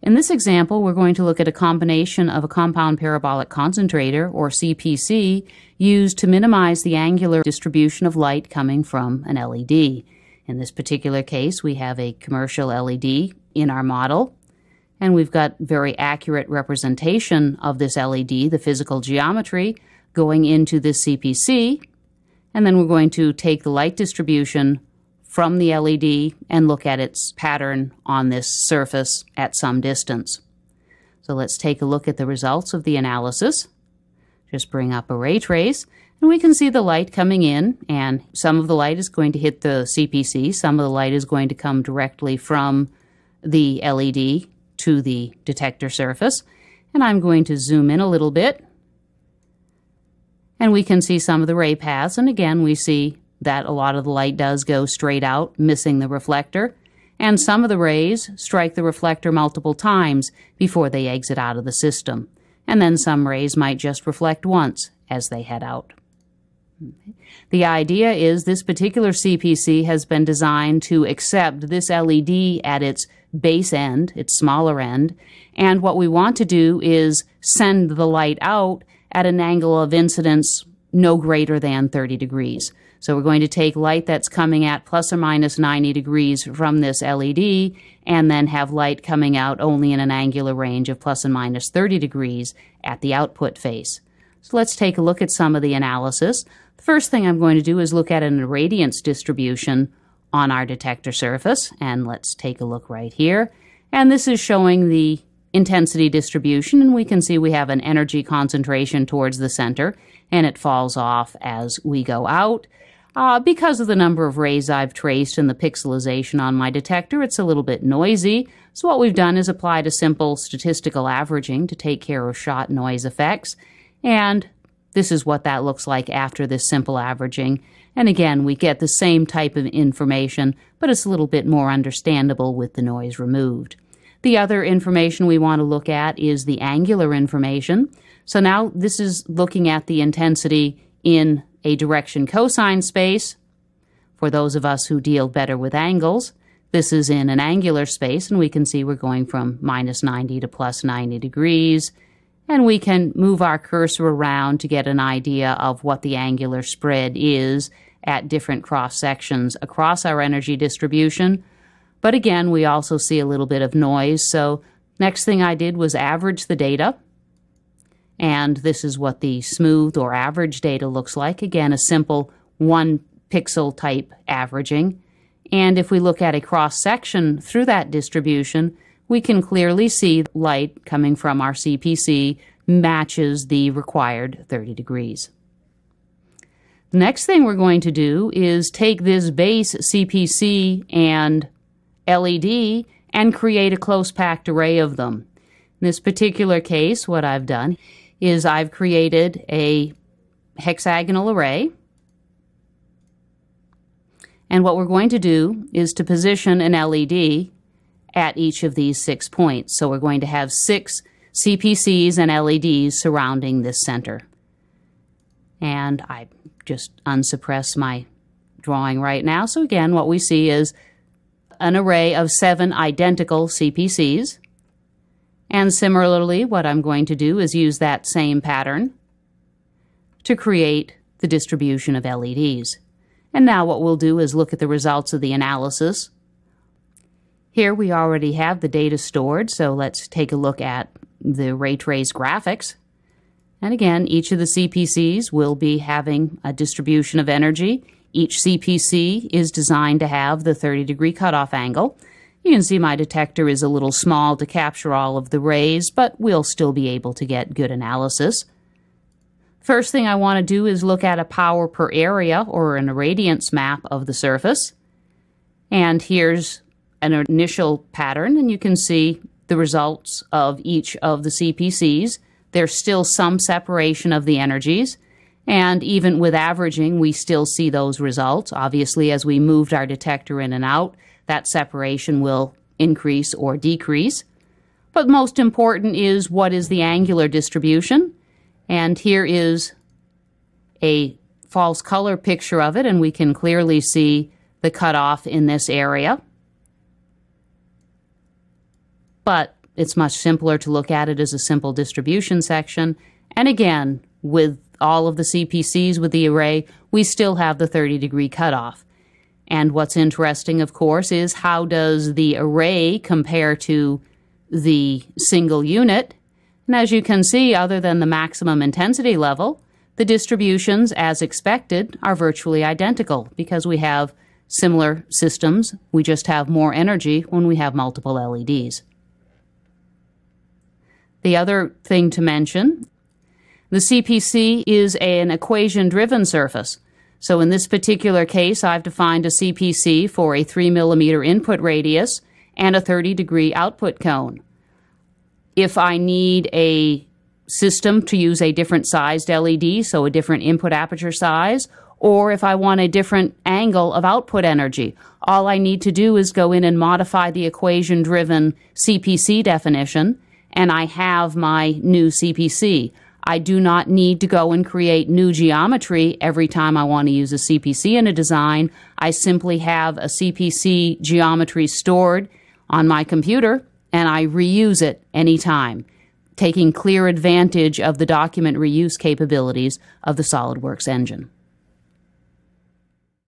In this example, we're going to look at a combination of a compound parabolic concentrator, or CPC, used to minimize the angular distribution of light coming from an LED. In this particular case, we have a commercial LED in our model, and we've got very accurate representation of this LED, the physical geometry, going into this CPC, and then we're going to take the light distribution from the LED and look at its pattern on this surface at some distance. So let's take a look at the results of the analysis. Just bring up array trace, and we can see the light coming in, and some of the light is going to hit the CPC, some of the light is going to come directly from the LED to the detector surface. And I'm going to zoom in a little bit, and we can see some of the ray paths, and again we see that a lot of the light does go straight out, missing the reflector, and some of the rays strike the reflector multiple times before they exit out of the system, and then some rays might just reflect once as they head out. The idea is this particular CPC has been designed to accept this LED at its base end, its smaller end, and what we want to do is send the light out at an angle of incidence no greater than 30 degrees. So we're going to take light that's coming at plus or minus 90 degrees from this LED and then have light coming out only in an angular range of plus and minus 30 degrees at the output face. So let's take a look at some of the analysis. The first thing I'm going to do is look at an irradiance distribution on our detector surface, and let's take a look right here. And this is showing the intensity distribution, and we can see we have an energy concentration towards the center, and it falls off as we go out. Because of the number of rays I've traced and the pixelization on my detector, it's a little bit noisy. So what we've done is applied a simple statistical averaging to take care of shot noise effects. And this is what that looks like after this simple averaging. And again, we get the same type of information, but it's a little bit more understandable with the noise removed. The other information we want to look at is the angular information. So now this is looking at the intensity in a direction cosine space. For those of us who deal better with angles, this is in an angular space, and we can see we're going from minus 90 to plus 90 degrees. And we can move our cursor around to get an idea of what the angular spread is at different cross sections across our energy distribution. But again, we also see a little bit of noise. So next thing I did was average the data. And this is what the smooth or average data looks like. Again, a simple 1 pixel type averaging. And if we look at a cross section through that distribution, we can clearly see light coming from our CPC matches the required 30 degrees. The next thing we're going to do is take this base CPC and LED and create a close packed array of them. In this particular case, what I've done is I've created a hexagonal array. And what we're going to do is to position an LED at each of these 6 points. So we're going to have 6 CPCs and LEDs surrounding this center. And I just unsuppress my drawing right now. So again, what we see is an array of 7 identical CPCs. And similarly, what I'm going to do is use that same pattern to create the distribution of LEDs. And now what we'll do is look at the results of the analysis. Here we already have the data stored, so let's take a look at the ray trace graphics. And again, each of the CPCs will be having a distribution of energy. Each CPC is designed to have the 30-degree cutoff angle. You can see my detector is a little small to capture all of the rays, but we'll still be able to get good analysis. First thing I want to do is look at a power per area, or an irradiance map of the surface. And here's an initial pattern, and you can see the results of each of the CPCs. There's still some separation of the energies, and even with averaging, we still see those results. Obviously, as we moved our detector in and out, that separation will increase or decrease. But most important is, what is the angular distribution? And here is a false color picture of it, and we can clearly see the cutoff in this area. But it's much simpler to look at it as a simple distribution section. And again, with all of the CPCs with the array, we still have the 30-degree cutoff. And what's interesting, of course, is how does the array compare to the single unit? And as you can see, other than the maximum intensity level, the distributions, as expected, are virtually identical because we have similar systems. We just have more energy when we have multiple LEDs. The other thing to mention, the CPC is an equation-driven surface. So in this particular case, I've defined a CPC for a 3 millimeter input radius and a 30-degree output cone. If I need a system to use a different sized LED, so a different input aperture size, or if I want a different angle of output energy, all I need to do is go in and modify the equation-driven CPC definition, and I have my new CPC. I do not need to go and create new geometry every time I want to use a CPC in a design. I simply have a CPC geometry stored on my computer, and I reuse it anytime, taking clear advantage of the document reuse capabilities of the SOLIDWORKS engine.